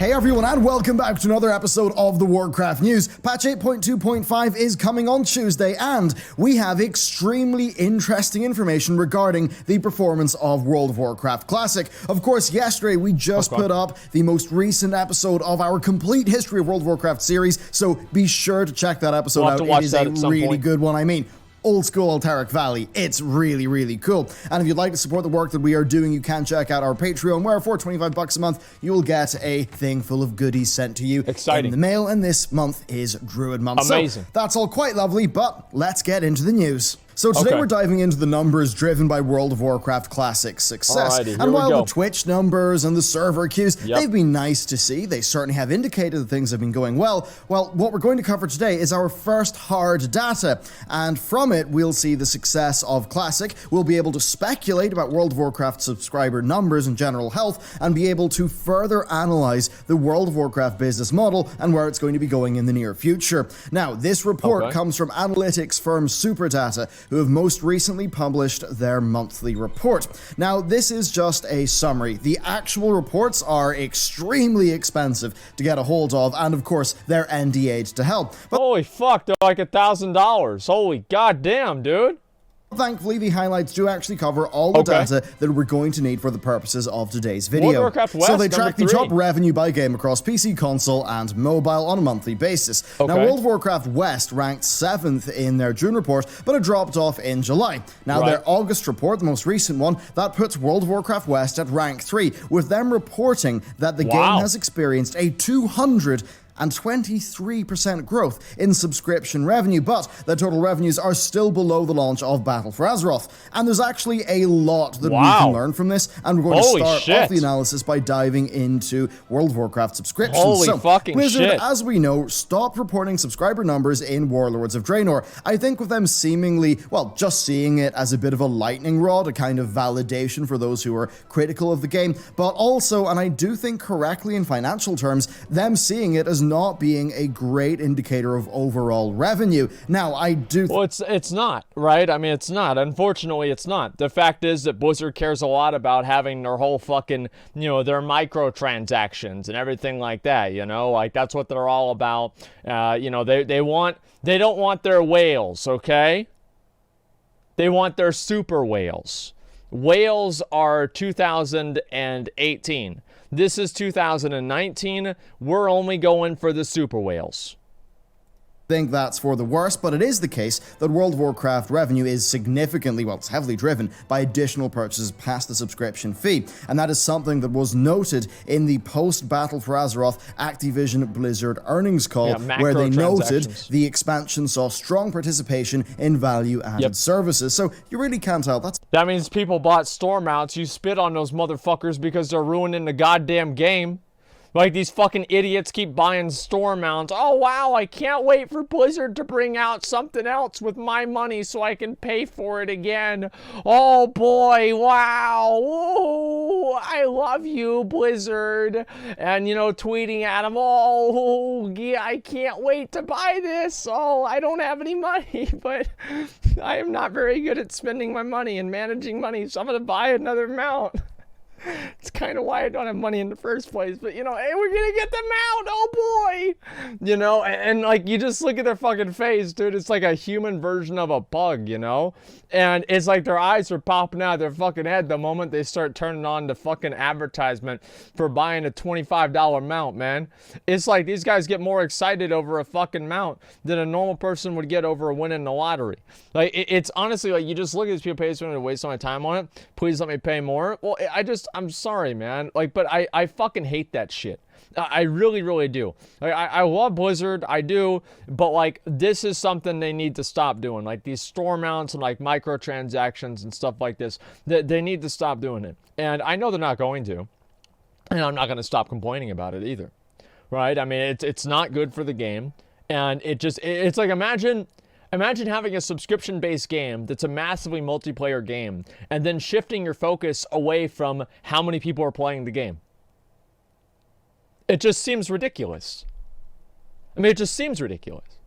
Hey everyone, and welcome back to another episode of the Warcraft News. Patch 8.2.5 is coming on Tuesday, and we have extremely interesting information regarding the performance of World of Warcraft Classic. Of course, yesterday we just put up the most recent episode of our complete history of World of Warcraft series, so be sure to check that episode out. It is a really good one. I mean, old school Alterac Valley. It's really, really cool. And if you'd like to support the work that we are doing, you can check out our Patreon, where for $25 a month, you will get a thing full of goodies sent to you in the mail. And this month is Druid Month. Amazing. So that's all quite lovely, but let's get into the news. So today we're diving into the numbers driven by World of Warcraft Classic's success. And while the Twitch numbers and the server queues, they've been nice to see, they certainly have indicated that things have been going well. Well, what we're going to cover today is our first hard data, and from it we'll see the success of Classic. We'll be able to speculate about World of Warcraft subscriber numbers and general health, and be able to further analyze the World of Warcraft business model and where it's going to be going in the near future. Now, this report comes from analytics firm Superdata, who have most recently published their monthly report. Now, this is just a summary. The actual reports are extremely expensive to get a hold of, and of course, they're NDA'd to hell. But holy fuck, they're like $1,000. Holy goddamn, dude. thankfully, the highlights do actually cover all the data that we're going to need for the purposes of today's video. So they track the top revenue by game across PC, console, and mobile on a monthly basis. Now, World of Warcraft West ranked 7th in their June report, but it dropped off in July. Now, their August report, the most recent one, that puts World of Warcraft West at rank 3, with them reporting that the game has experienced a 223% growth in subscription revenue, but the total revenues are still below the launch of Battle for Azeroth. And there's actually a lot that we can learn from this, and we're going to start off the analysis by diving into World of Warcraft subscriptions. Blizzard, as we know, stopped reporting subscriber numbers in Warlords of Draenor. I think with them seemingly, well, just seeing it as a bit of a lightning rod, a kind of validation for those who are critical of the game, but also, and I do think correctly in financial terms, them seeing it as not being a great indicator of overall revenue. Now, I do... Well, it's not, right? I mean, it's not. Unfortunately, it's not. The fact is that Blizzard cares a lot about having their whole fucking, you know, their microtransactions and everything like that, you know? Like, that's what they're all about. You know, they don't want their whales, okay? They want their super whales. Whales are 2018. This is 2019. We're only going for the super whales. I think that's for the worst, but it is the case that World of Warcraft revenue is significantly, well, it's heavily driven by additional purchases past the subscription fee, and that is something that was noted in the post-Battle for Azeroth Activision Blizzard earnings call, where they noted the expansion saw strong participation in value-added services. So you really can't tell. That means people bought store mounts. You spit on those motherfuckers because they're ruining the goddamn game. Like, these fucking idiots keep buying store mounts. Oh, wow, I can't wait for Blizzard to bring out something else with my money so I can pay for it again. Oh, boy, wow. Ooh, I love you, Blizzard. And, you know, tweeting at them, oh, yeah, I can't wait to buy this. Oh, I don't have any money, but I am not very good at spending my money and managing money, so I'm going to buy another mount. It's kind of why I don't have money in the first place, but you know, hey, we're gonna get them out, oh boy! You know, and like, you just look at their fucking face, dude, it's like a human version of a bug, you know? And it's like their eyes are popping out of their fucking head the moment they start turning on the fucking advertisement for buying a $25 mount, man. It's like these guys get more excited over a fucking mount than a normal person would get over a win in the lottery. Like, it's honestly like, you just look at these people, pay someone to waste all my time on it, please let me pay more. Well, I'm sorry, man. Like, but I fucking hate that shit. I really, really do. Like, I love Blizzard, I do, but like, this is something they need to stop doing. Like, these store mounts and like microtransactions and stuff like this, they need to stop doing it. And I know they're not going to, and I'm not going to stop complaining about it either, right? I mean, it's not good for the game, and it's like, imagine having a subscription-based game that's a massively multiplayer game, and then shifting your focus away from how many people are playing the game. It just seems ridiculous. I mean, it just seems ridiculous.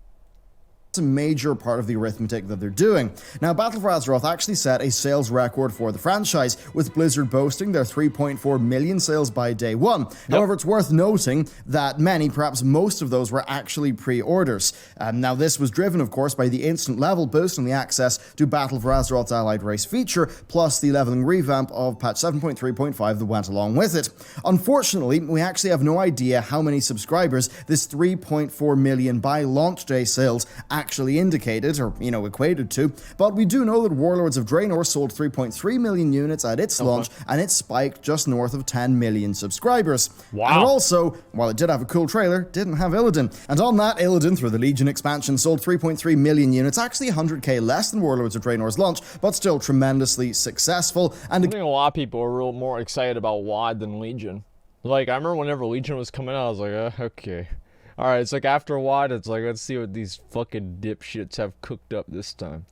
a major part of the arithmetic that they're doing. Now, Battle for Azeroth actually set a sales record for the franchise, with Blizzard boasting their 3.4 million sales by day one. Yep. However, it's worth noting that many, perhaps most of those, were actually pre-orders. Now, this was driven, of course, by the instant level boost and the access to Battle for Azeroth's Allied Race feature, plus the leveling revamp of patch 7.3.5 that went along with it. Unfortunately, we actually have no idea how many subscribers this 3.4 million by launch day sales actually indicated, or, equated to, but we do know that Warlords of Draenor sold 3.3 million units at its launch, and it spiked just north of 10 million subscribers. Wow. And also, while it did have a cool trailer, didn't have Illidan. And on that, Illidan, through the Legion expansion, sold 3.3 million units, actually 100k less than Warlords of Draenor's launch, but still tremendously successful. And I think a lot of people are more excited about WoD than Legion. Like, I remember whenever Legion was coming out, I was like, okay. Alright, it's like after WoD, it's like, let's see what these fucking dipshits have cooked up this time.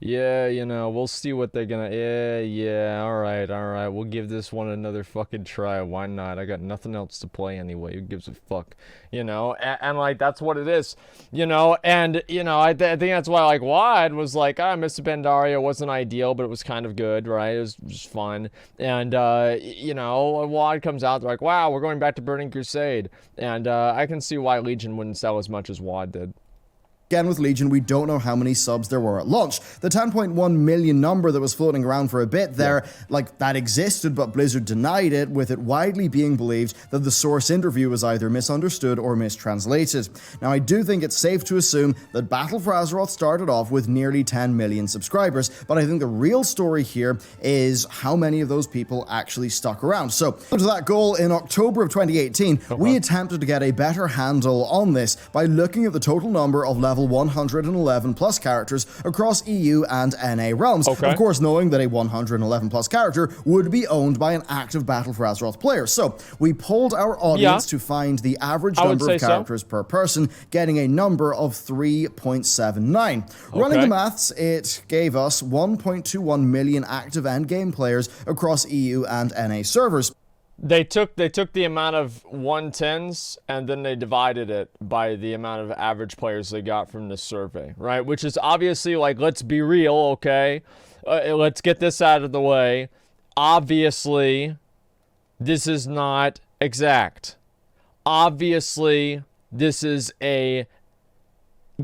Yeah, we'll see what they're gonna... Yeah, alright, we'll give this one another fucking try. Why not? I got nothing else to play anyway. Who gives a fuck? And like, that's what it is. I think that's why, like, WoD was like, Mr. Pandaria wasn't ideal, but it was kind of good, right? It was just fun. And, WoD comes out, they're like, wow, we're going back to Burning Crusade. And, I can see why Legion wouldn't sell as much as WoD did. Again, with Legion, we don't know how many subs there were at launch. The 10.1 million number that was floating around for a bit there, that existed, but Blizzard denied it, with it widely being believed that the source interview was either misunderstood or mistranslated. Now, I do think it's safe to assume that Battle for Azeroth started off with nearly 10 million subscribers, but I think the real story here is how many of those people actually stuck around. So, to that goal, in October of 2018, we attempted to get a better handle on this by looking at the total number of level 111 plus characters across EU and NA realms. Of course, knowing that a 111 plus character would be owned by an active Battle for Azeroth player. So we polled our audience to find the average number of characters per person, getting a number of 3.79. Running the maths, it gave us 1.21 million active endgame players across EU and NA servers. They took the amount of 110s and then they divided it by the amount of average players they got from this survey, right? Which is obviously, like, let's be real, okay? Let's get this out of the way. Obviously, this is not exact. Obviously, this is a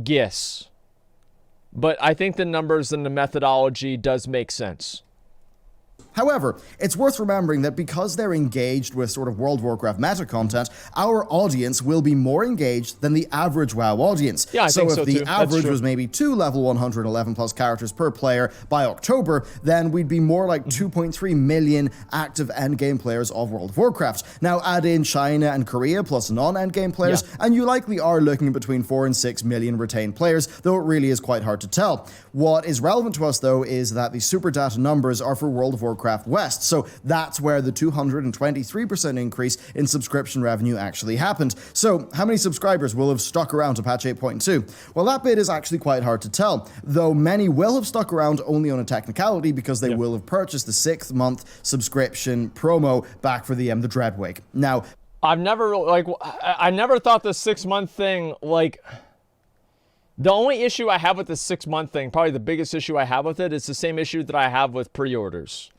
guess. But I think the numbers and the methodology does make sense. However, it's worth remembering that because they're engaged with sort of World of Warcraft meta content, our audience will be more engaged than the average WoW audience. Yeah, I think so too. So if the average was maybe 2 level 111 plus characters per player by October, then we'd be more like 2.3 million active endgame players of World of Warcraft. Now add in China and Korea plus non-endgame players, and you likely are looking at between 4 and 6 million retained players, though it really is quite hard to tell. What is relevant to us, though, is that the super data numbers are for World of Warcraft West, so that's where the 223% increase in subscription revenue actually happened. So how many subscribers will have stuck around to patch 8.2? Well, that bit is actually quite hard to tell, though many will have stuck around only on a technicality because they will have purchased the 6th month subscription promo back for the Dreadwake. Now, I never thought the 6-month thing, like... The only issue I have with the 6-month thing, probably the biggest issue I have with it, is the same issue that I have with pre-orders.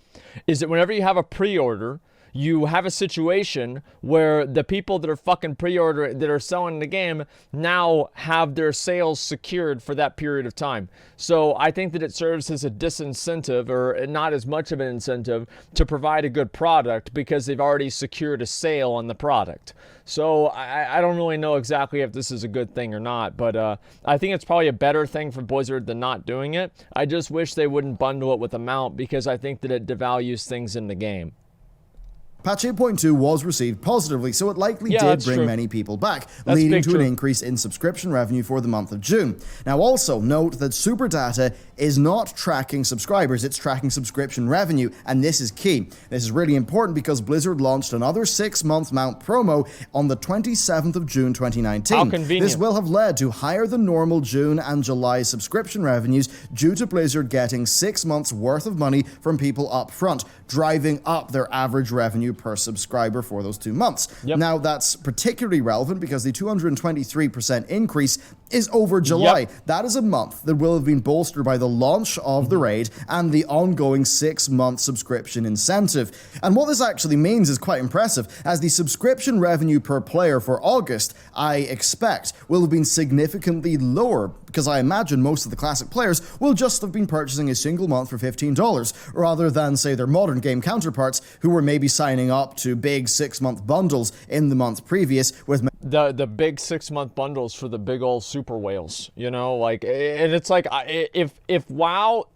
Is that whenever you have a pre-order, you have a situation where the people that are fucking pre-order, that are selling the game, now have their sales secured for that period of time. So I think that it serves as a disincentive, or not as much of an incentive, to provide a good product because they've already secured a sale on the product. So I don't really know exactly if this is a good thing or not, but I think it's probably a better thing for Blizzard than not doing it. I just wish they wouldn't bundle it with a mount because I think that it devalues things in the game. Patch 8.2 was received positively, so it likely did bring many people back, leading to an increase in subscription revenue for the month of June. Now also note that Super Data is not tracking subscribers, it's tracking subscription revenue, and this is key. This is really important because Blizzard launched another 6-month mount promo on the 27th of June 2019. How convenient. This will have led to higher than normal June and July subscription revenues due to Blizzard getting 6 months worth of money from people up front, driving up their average revenue per subscriber for those 2 months. Yep. Now, that's particularly relevant because the 223% increase is over July. Yep. That is a month that will have been bolstered by the launch of the raid and the ongoing 6-month subscription incentive. And what this actually means is quite impressive, as the subscription revenue per player for August, I expect, will have been significantly lower, because I imagine most of the classic players will just have been purchasing a single month for $15, rather than, say, their modern game counterparts who were maybe signing up to big 6-month bundles in the month previous with the big 6-month bundles for the big old super whales, you know, like, and it's like, if WoW,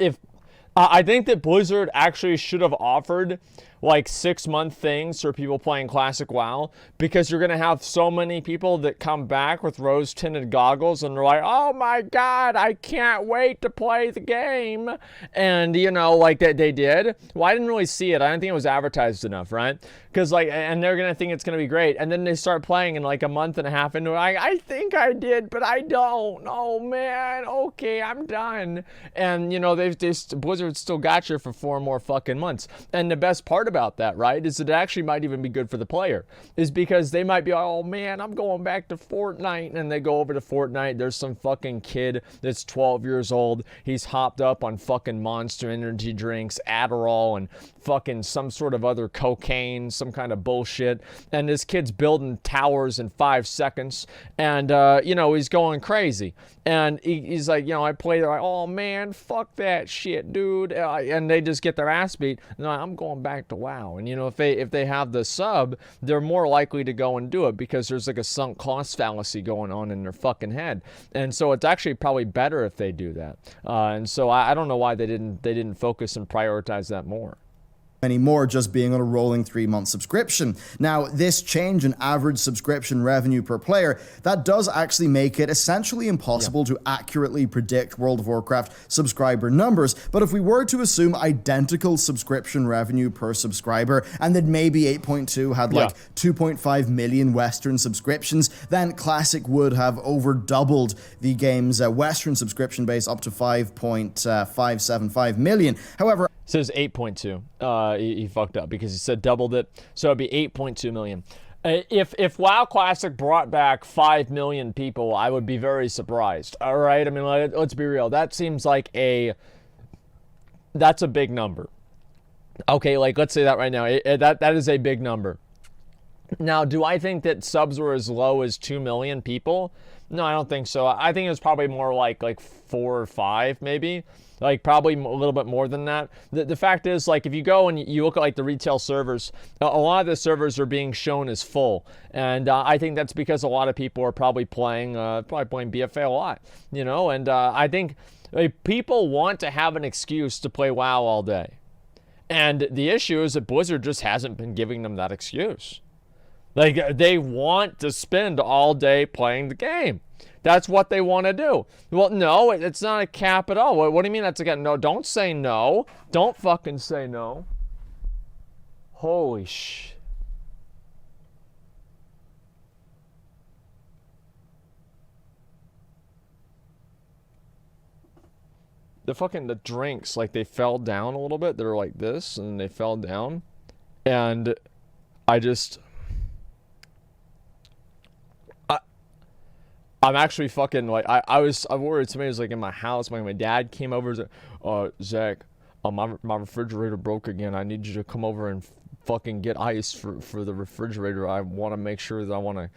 I think that Blizzard actually should have offered like 6-month things for people playing classic WoW, because you're going to have so many people that come back with rose-tinted goggles and they're like, oh my god, I can't wait to play the game. And, you know, like they did. Well, I didn't really see it. I don't think it was advertised enough, right? Because, like, and they're going to think it's going to be great. And then they start playing in like a month and a half into it. I think I did, but I don't. Oh, man. Okay, I'm done. And, you know, Blizzard still got you for 4 more fucking months. And the best part about that, right, is it actually might even be good for the player, is because they might be, oh man, I'm going back to Fortnite, and they go over to Fortnite, there's some fucking kid that's 12 years old, he's hopped up on fucking Monster energy drinks, Adderall, and fucking some sort of other cocaine, some kind of bullshit, and this kid's building towers in 5 seconds, and you know, he's going crazy, and he's like, you know, I play, they're like, oh man, fuck that shit, dude, and they just get their ass beat, and they're like, I'm going back to WoW. And, you know, if they have the sub, they're more likely to go and do it, because there's like a sunk cost fallacy going on in their fucking head. And so it's actually probably better if they do that. And so I don't know why they didn't focus and prioritize that more anymore, just being on a rolling 3-month subscription. Now, this change in average subscription revenue per player, that does actually make it essentially impossible to accurately predict World of Warcraft subscriber numbers. But if we were to assume identical subscription revenue per subscriber, and that maybe 8.2 had like 2.5 million Western subscriptions, then Classic would have over doubled the game's Western subscription base up to 5.575 million. However, it says 8.2. He fucked up because he said doubled it, so it'd be 8.2 million. If WoW Classic brought back 5 million people, I would be very surprised. All right, I mean, let's be real. That seems like that's a big number. Okay, like let's say that right now. That is a big number. Now, do I think that subs were as low as 2 million people? No, I don't think so. I think it was probably more like 4 or 5 maybe. Like probably a little bit more than that. The fact is, like, if you go and you look at like the retail servers, a lot of the servers are being shown as full, and I think that's because a lot of people are probably playing BFA a lot, you know. And I think people want to have an excuse to play WoW all day, and the issue is that Blizzard just hasn't been giving them that excuse. Like, they want to spend all day playing the game. That's what they want to do. Well, no, it's not a cap at all. What do you mean that's a cap? No, don't say no. Don't fucking say no. Holy sh... The drinks, like, they fell down a little bit. They're like this, and they fell down. And I'm actually fucking, like, I'm worried somebody was, like, in my house. My dad came over and said, Zach, my refrigerator broke again. I need you to come over and fucking get ice for the refrigerator. I want to make sure that I want to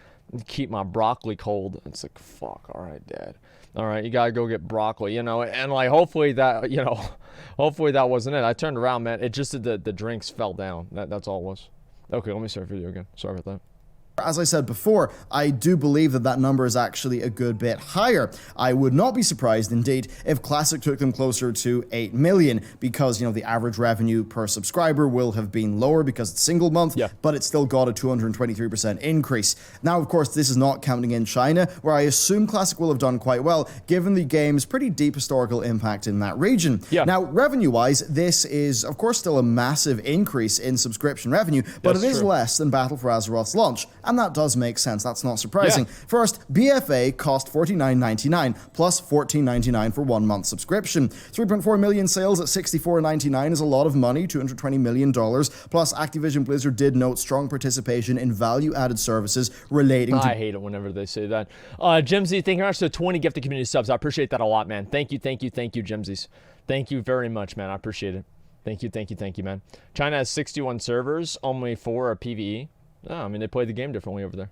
keep my broccoli cold. It's like, fuck, all right, Dad. All right, you got to go get broccoli, you know. And, like, hopefully that wasn't it. I turned around, man. It just the drinks fell down. That's all it was. Okay, let me start the video again. Sorry about that. As I said before, I do believe that number is actually a good bit higher. I would not be surprised, indeed, if Classic took them closer to 8 million, because, you know, the average revenue per subscriber will have been lower because it's single month, but it still got a 223% increase. Now, of course, this is not counting in China, where I assume Classic will have done quite well, given the game's pretty deep historical impact in that region. Now, revenue-wise, this is, of course, still a massive increase in subscription revenue, but it is less than Battle for Azeroth's launch. And and that does make sense. That's not surprising. First, BFA cost $49.99 plus $14.99 for 1 month subscription. 3.4 million sales at $64.99 is a lot of money, $220 million. Plus, Activision Blizzard did note strong participation in value-added services relating to... I hate it whenever they say that. Jimsy, thank you very much for 20 gifted community subs. I appreciate that a lot, man. Thank you, Jimsies. Thank you very much, man. I appreciate it. Thank you, man. China has 61 servers, only 4 are PvE. Oh, I mean, they play the game differently over there.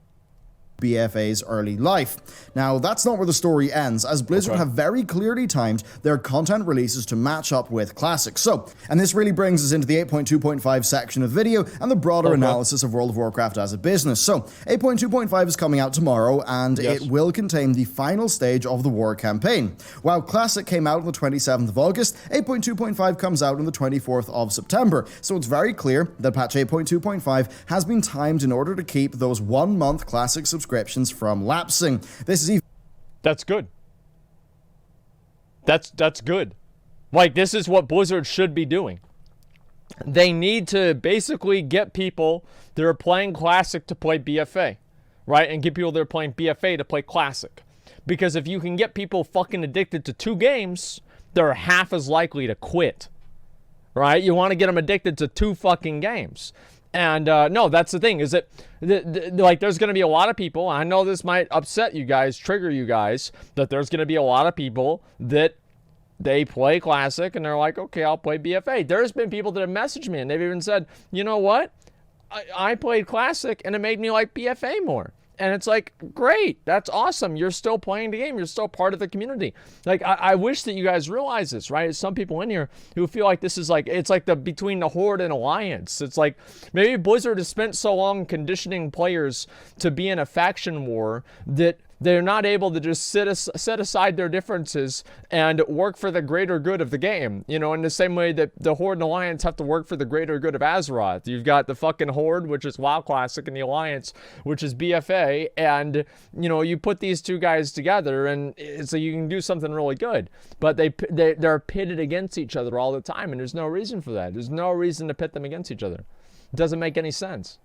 BFA's early life. Now, that's not where the story ends, as Blizzard have very clearly timed their content releases to match up with Classic. So, and this really brings us into the 8.2.5 section of video and the broader analysis of World of Warcraft as a business. So, 8.2.5 is coming out tomorrow, and it will contain the final stage of the war campaign. While Classic came out on the 27th of August, 8.2.5 comes out on the 24th of September. So it's very clear that patch 8.2.5 has been timed in order to keep those 1 month Classic subscriptions from lapsing. This is That's good. That's good. Like, this is what Blizzard should be doing. They need to basically get people that are playing Classic to play BFA, right? And get people that are playing BFA to play Classic. Because if you can get people fucking addicted to 2 games, they're half as likely to quit, right? You want to get them addicted to 2 fucking games. And no, that's the thing, is that like, there's going to be a lot of people, I know this might upset you guys, trigger you guys, that there's going to be a lot of people that they play Classic and they're like, okay, I'll play BFA. There's been people that have messaged me and they've even said, you know what, I played Classic and it made me like BFA more. And it's like, great, that's awesome. You're still playing the game. You're still part of the community. Like, I wish that you guys realize this, right? There's some people in here who feel like this is like, it's like the between the Horde and Alliance. It's like, maybe Blizzard has spent so long conditioning players to be in a faction war that they're not able to just set aside their differences and work for the greater good of the game. You know, in the same way that the Horde and Alliance have to work for the greater good of Azeroth. You've got the fucking Horde, which is WoW Classic, and the Alliance, which is BFA. And, you know, you put these 2 guys together and so you can do something really good. But they're pitted against each other all the time, and there's no reason for that. There's no reason to pit them against each other. It doesn't make any sense.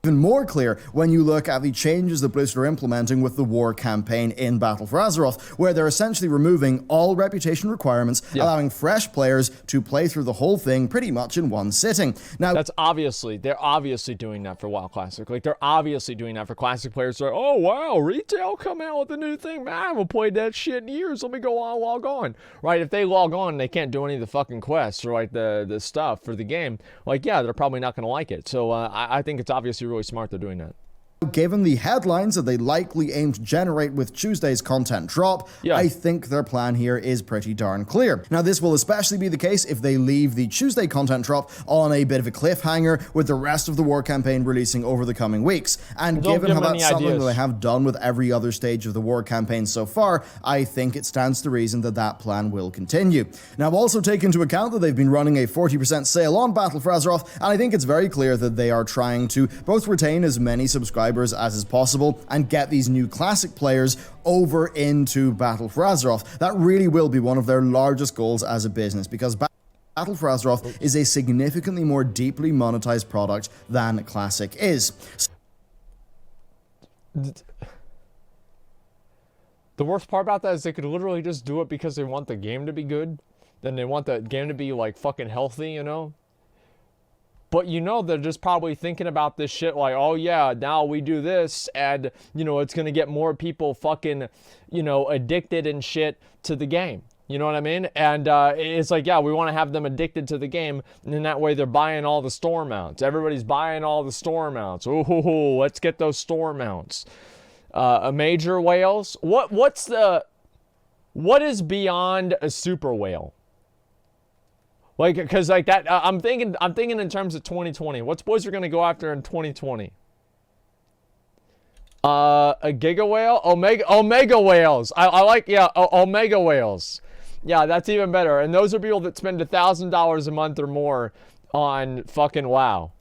Even more clear when you look at the changes that Blizzard are implementing with the war campaign in Battle for Azeroth, where they're essentially removing all reputation requirements, allowing fresh players to play through the whole thing pretty much in one sitting. Now, they're obviously doing that for WoW Classic. Like, they're obviously doing that for Classic players. They're like, oh wow, retail come out with a new thing, man, I haven't played that shit in years, let me go on, log on. Right, if they log on and they can't do any of the fucking quests or like the stuff for the game, like, yeah, they're probably not going to like it. So I think it's obviously really smart they're doing that. Given the headlines that they likely aim to generate with Tuesday's content drop, I think their plan here is pretty darn clear. Now, this will especially be the case if they leave the Tuesday content drop on a bit of a cliffhanger, with the rest of the war campaign releasing over the coming weeks. And given how that's something that they have done with every other stage of the war campaign so far, I think it stands to reason that that plan will continue. Now, also take into account that they've been running a 40% sale on Battle for Azeroth, and I think it's very clear that they are trying to both retain as many subscribers as is possible and get these new Classic players over into Battle for Azeroth. That really will be one of their largest goals as a business, because Battle for Azeroth is a significantly more deeply monetized product than Classic is. The worst part about that is they could literally just do it because they want the game to be good. Then they want the game to be like fucking healthy, you know? But you know, they're just probably thinking about this shit like, oh yeah, now we do this and, you know, it's going to get more people fucking, you know, addicted and shit to the game. You know what I mean? And it's like, yeah, we want to have them addicted to the game, and in that way they're buying all the store mounts. Everybody's buying all the store mounts. Ooh, let's get those store mounts. Major whales? What is beyond a super whale? Like, because like that, I'm thinking in terms of 2020. What's Blizzard gonna go after in 2020? A giga whale, omega whales. I like, yeah, omega whales. Yeah, that's even better. And those are people that spend $1,000 a month or more on fucking WoW.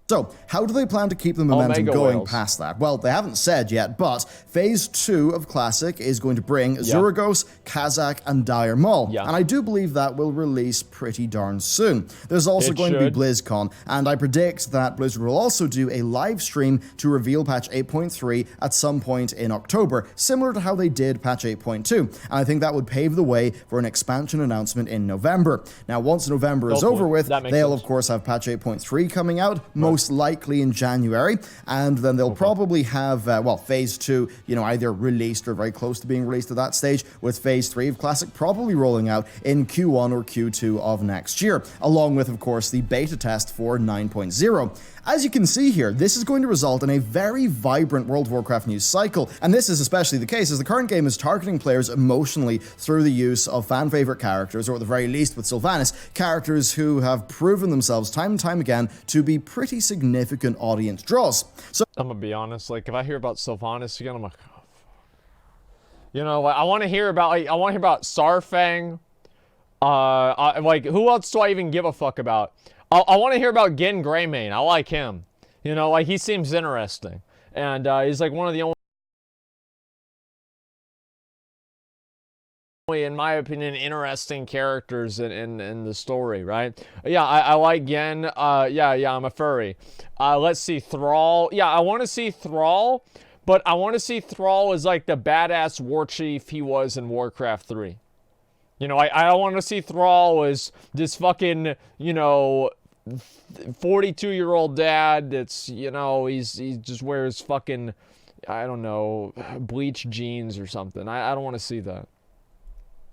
So, how do they plan to keep the momentum going past that? Well, they haven't said yet, but Phase 2 of Classic is going to bring Zuragos, Kazakh, and Dire Maul. And I do believe that will release pretty darn soon. There's also going to be BlizzCon, and I predict that Blizzard will also do a live stream to reveal patch 8.3 at some point in October, similar to how they did patch 8.2. And I think that would pave the way for an expansion announcement in November. Now, once November is over with, they'll of course have patch 8.3 coming out, most likely in January, and then they'll probably have, Phase 2, either released or very close to being released at that stage, with Phase 3 of Classic probably rolling out in Q1 or Q2 of next year, along with, of course, the beta test for 9.0. As you can see here, this is going to result in a very vibrant World of Warcraft news cycle, and this is especially the case as the current game is targeting players emotionally through the use of fan-favorite characters, or at the very least with Sylvanas, characters who have proven themselves time and time again to be pretty significant audience draws. So I'm gonna be honest, like, if I hear about Sylvanas again, I'm like, oh, fuck. I want to hear about, Sarfang. Who else do I even give a fuck about? I want to hear about Gen Greymane. I like him. He seems interesting. And he's like one of the only, in my opinion, interesting characters in the story, right? Yeah, I like Gen. Yeah, I'm a furry. Let's see, Thrall. Yeah, I want to see Thrall, but I want to see Thrall as like the badass war chief he was in Warcraft 3. I want to see Thrall as this fucking, 42-year-old dad that's, he just wears fucking, I don't know, bleached jeans or something. I don't want to see that.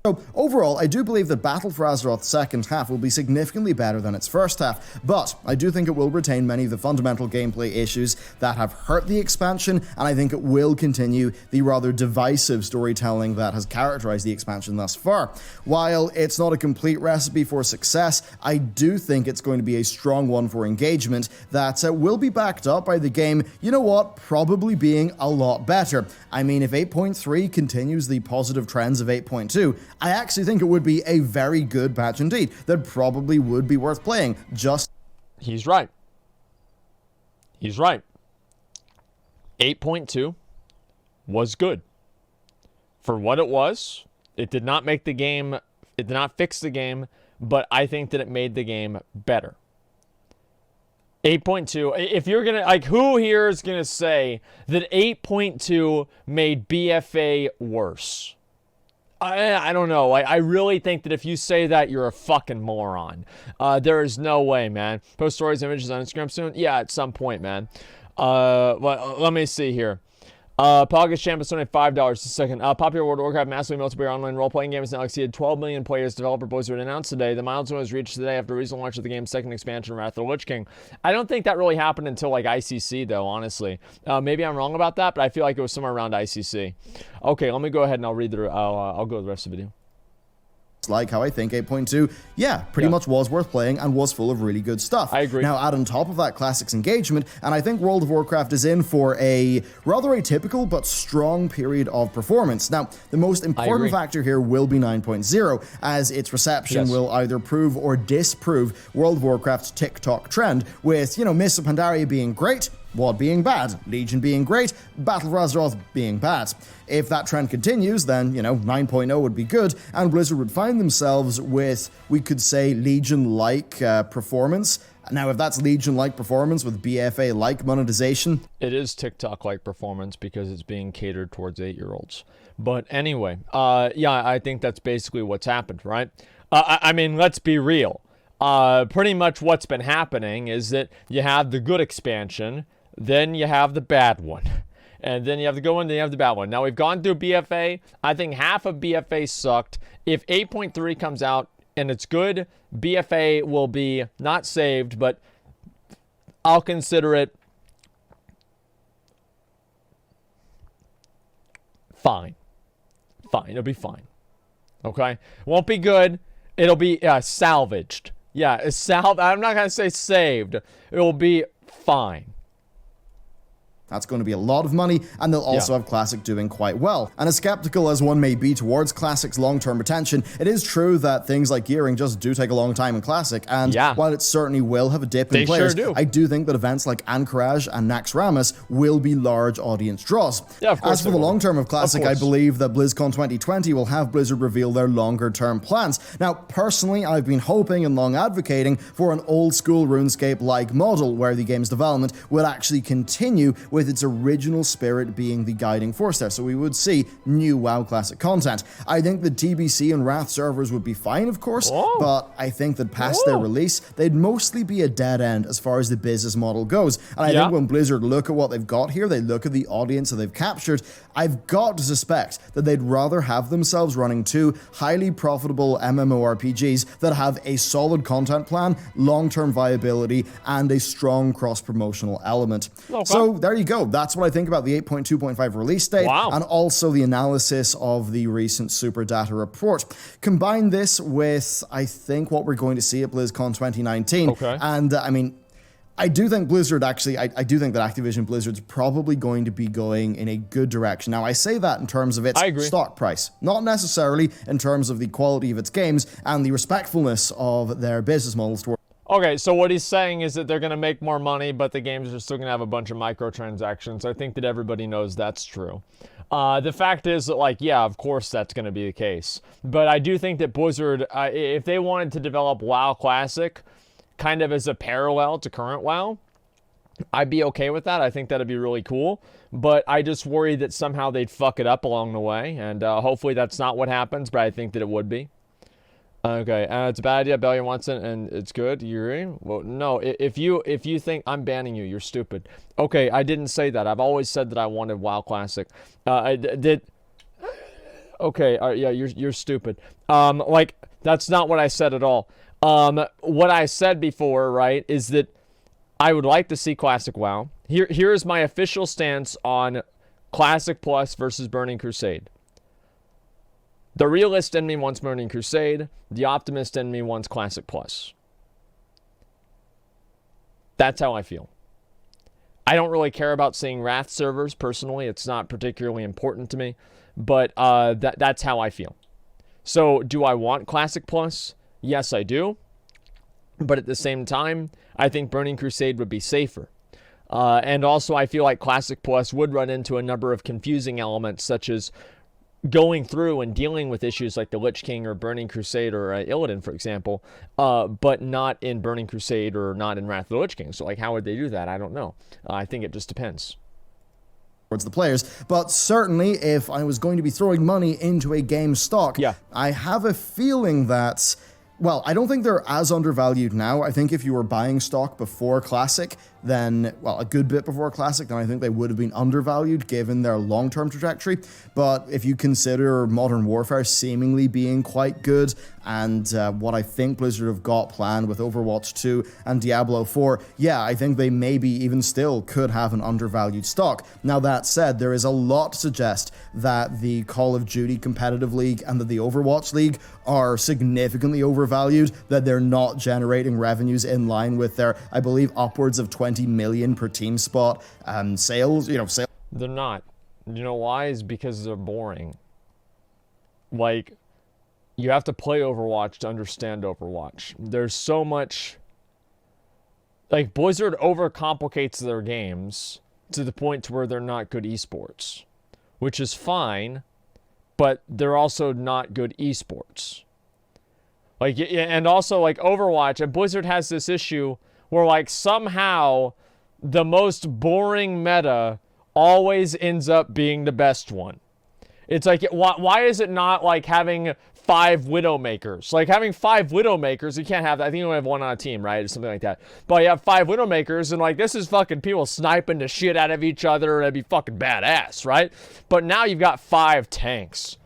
So, overall, I do believe that Battle for Azeroth's second half will be significantly better than its first half, but I do think it will retain many of the fundamental gameplay issues that have hurt the expansion, and I think it will continue the rather divisive storytelling that has characterized the expansion thus far. While it's not a complete recipe for success, I do think it's going to be a strong one for engagement that will be backed up by the game, probably being a lot better. I mean, if 8.3 continues the positive trends of 8.2, I actually think it would be a very good patch indeed that probably would be worth playing. He's right. 8.2 was good. For what it was, it did not make the game, it did not fix the game, but I think that it made the game better. 8.2, if you're gonna, who here is gonna say that 8.2 made BFA worse? I don't know. I really think that if you say that, you're a fucking moron. There is no way, man. Post stories, images on Instagram soon? Yeah, at some point, man. Let me see here. Poggers Champ is donated $5 a second. Popular World of Warcraft massively multiplayer online role-playing game has now exceeded 12 million players. Developer Blizzard announced today. The milestone was reached today after recent launch of the game's second expansion, Wrath of the Lich King. I don't think that really happened until ICC, though, honestly. Maybe I'm wrong about that, but I feel like it was somewhere around ICC. Okay, let me go ahead and I'll read the. I'll go to the rest of the video. Like how I think 8.2, pretty much was worth playing and was full of really good stuff. I agree. Now, add on top of that Classics engagement, and I think World of Warcraft is in for a rather atypical but strong period of performance. Now, the most important factor here will be 9.0, as its reception will either prove or disprove World of Warcraft's TikTok trend, with, Mists of Pandaria being great, WoD being bad, Legion being great, Battle for Azeroth being bad. If that trend continues, then, 9.0 would be good, and Blizzard would find themselves with, we could say, Legion-like performance. Now, if that's Legion-like performance with BFA-like monetization... It is TikTok-like performance because it's being catered towards 8-year-olds. But anyway, I think that's basically what's happened, right? I mean, let's be real. Pretty much what's been happening is that you have the good expansion, then you have the bad one. And then you have the good one, then you have the bad one. Now, we've gone through BFA. I think half of BFA sucked. If 8.3 comes out and it's good, BFA will be not saved, but I'll consider it fine. Fine. It'll be fine. Okay? Won't be good. It'll be salvaged. Yeah, I'm not going to say saved. It will be fine. That's going to be a lot of money, and they'll also have Classic doing quite well. And as skeptical as one may be towards Classic's long-term retention, it is true that things like gearing just do take a long time in Classic, and while it certainly will have a dip in players, I do think that events like Anchorage and Naxxramas will be large audience draws. As for the long term of Classic, I believe that BlizzCon 2020 will have Blizzard reveal their longer-term plans. Now, personally, I've been hoping and long advocating for an old-school RuneScape-like model, where the game's development would actually continue with its original spirit being the guiding force there, so we would see new WoW Classic content. I think the TBC and Wrath servers would be fine, of course, but I think that past their release, they'd mostly be a dead end as far as the business model goes. And I think when Blizzard look at what they've got here, they look at the audience that they've captured, I've got to suspect that they'd rather have themselves running two highly profitable MMORPGs that have a solid content plan, long-term viability, and a strong cross-promotional element. So there you go. That's what I think about the 8.2.5 release date, and also the analysis of the recent Super Data report. Combine this with, I think, what we're going to see at BlizzCon 2019. And, I mean, I do think Blizzard actually, I do think that Activision Blizzard's probably going to be going in a good direction. Now, I say that in terms of its stock price, not necessarily in terms of the quality of its games and the respectfulness of their business models towards. Okay, so what he's saying is that they're going to make more money, but the games are still going to have a bunch of microtransactions. I think that everybody knows that's true. The fact is that, like, yeah, of course that's going to be the case. But I do think that Blizzard, if they wanted to develop WoW Classic kind of as a parallel to current WoW, I'd be okay with that. I think that'd be really cool. But I just worry that somehow they'd fuck it up along the way. And hopefully that's not what happens, but I think that it would be. Okay, it's a bad idea. Bellion wants it, and it's good. You agree? Well, no. If you think I'm banning you, you're stupid. Okay, I didn't say that. I've always said that I wanted WoW Classic. I did. Okay, yeah, you're stupid. Like, that's not what I said at all. What I said before, right, is that I would like to see Classic WoW. Here is my official stance on Classic Plus versus Burning Crusade. The realist in me wants Burning Crusade. The optimist in me wants Classic Plus. That's how I feel. I don't really care about seeing Wrath servers, personally. It's not particularly important to me. But that's how I feel. So, do I want Classic Plus? Yes, I do. But at the same time, I think Burning Crusade would be safer. And also, I feel like Classic Plus would run into a number of confusing elements, such as going through and dealing with issues like the Lich King or Burning Crusade or Illidan, for example, but not in Burning Crusade or not in Wrath of the Lich King. So, like, how would they do that? I don't know. I think it just depends. Towards the players, but certainly if I was going to be throwing money into a game stock, I have a feeling that, well, I don't think they're as undervalued now. I think if you were buying stock before Classic, then, well, a good bit before Classic, then I think they would have been undervalued given their long-term trajectory. But if you consider Modern Warfare seemingly being quite good, and what I think Blizzard have got planned with Overwatch 2 and Diablo 4, yeah, I think they maybe even still could have an undervalued stock. Now, that said, there is a lot to suggest that the Call of Duty Competitive League and that the Overwatch League are significantly overvalued, that they're not generating revenues in line with their, I believe, upwards of 20 million per team spot sales, sales. They're not. You know why? Is because they're boring. Like, you have to play Overwatch to understand Overwatch. There's so much, like, Blizzard overcomplicates their games to the point to where they're not good esports, which is fine, but they're also not good esports. Like, and also, like, Overwatch, and Blizzard has this issue where, like, somehow the most boring meta always ends up being the best one. It's like, why is it not like having 5 Widowmakers? Like, having 5 Widowmakers, you can't have that. I think you only have one on a team, right? Or something like that. But you have 5 Widowmakers, and, like, this is fucking people sniping the shit out of each other, and it'd be fucking badass, right? But now you've got 5 tanks.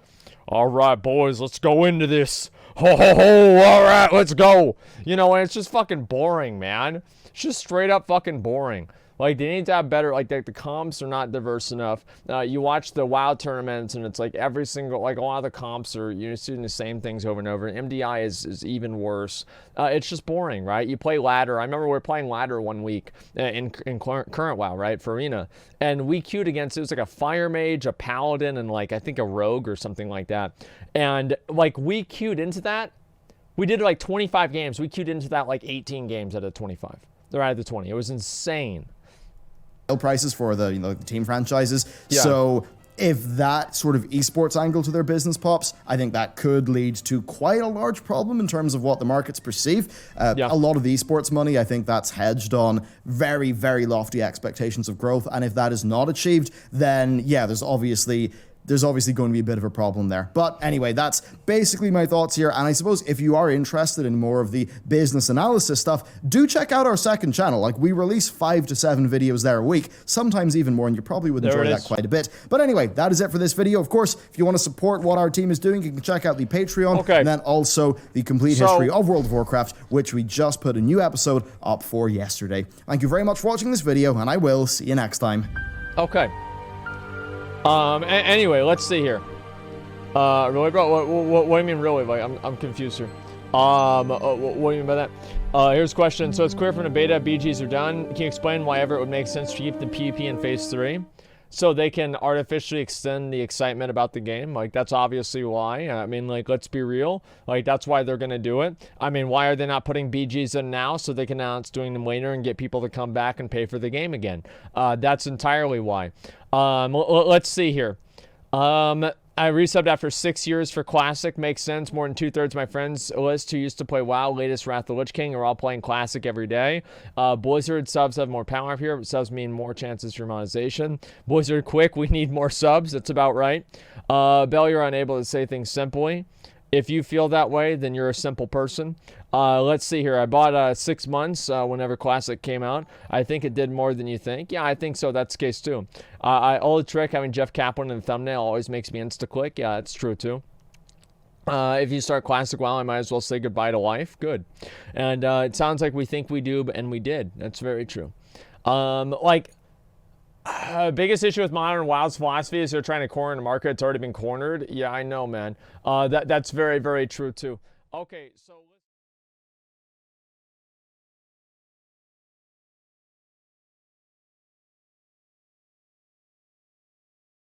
All right, boys, let's go into this. Ho, ho, ho, all right, let's go. And it's just fucking boring, man. just straight up fucking boring. Like, they need to have better, like, the comps are not diverse enough. You watch the WoW tournaments, and it's like every single, like, a lot of the comps are, you're doing the same things over and over. MDI is even worse. It's just boring, right? You play ladder. I remember we were playing ladder one week in current WoW, right, for Arena. And we queued against, it was like a fire mage, a paladin, and, like, I think a rogue or something like that. And, like, we queued into that. We did, like, 25 games. We queued into that, like, 18 games out of 25. They're out of the 20. It was insane. Prices for the, the team franchises. Yeah. So if that sort of esports angle to their business pops, I think that could lead to quite a large problem in terms of what the markets perceive. A lot of the esports money, I think that's hedged on very, very lofty expectations of growth. And if that is not achieved, then yeah, there's obviously going to be a bit of a problem there. But anyway, that's basically my thoughts here. And I suppose if you are interested in more of the business analysis stuff, do check out our second channel. Like, we release 5 to 7 videos there a week, sometimes even more, and you probably would enjoy that quite a bit. But anyway, that is it for this video. Of course, if you want to support what our team is doing, you can check out the Patreon, and then also the complete history of World of Warcraft, which we just put a new episode up for yesterday. Thank you very much for watching this video, and I will see you next time. Okay. Anyway, let's see here. Really, bro? What do you mean, really? Like, I'm confused here. What do you mean by that? Here's a question. So it's clear from the beta, BGs are done. Can you explain why ever it would make sense to keep the PvP in Phase 3? So they can artificially extend the excitement about the game. Like, that's obviously why. I mean, like, let's be real. Like, that's why they're going to do it. I mean, why are they not putting BGs in now so they can announce doing them later and get people to come back and pay for the game again? That's entirely why. Let's see here. I resubbed after 6 years for Classic. Makes sense. More than 2/3 of my friends list who used to play WoW, latest Wrath of the Lich King, are all playing Classic every day. Blizzard subs have more power up here, but subs mean more chances for monetization. Blizzard, quick, we need more subs. That's about right. Bell, you're unable to say things simply. If you feel that way, then you're a simple person. Let's see here. I bought 6 months whenever Classic came out. I think it did more than you think. Yeah, I think so. That's the case too. Old trick, having Jeff Kaplan in the thumbnail always makes me insta-click. Yeah, that's true too. If you start Classic WoW, I might as well say goodbye to life. Good. And it sounds like we think we do, and we did. That's very true. Biggest issue with modern WoW's philosophy is they're trying to corner the market. It's already been cornered. Yeah, I know, man. That's very, very true too. Okay, so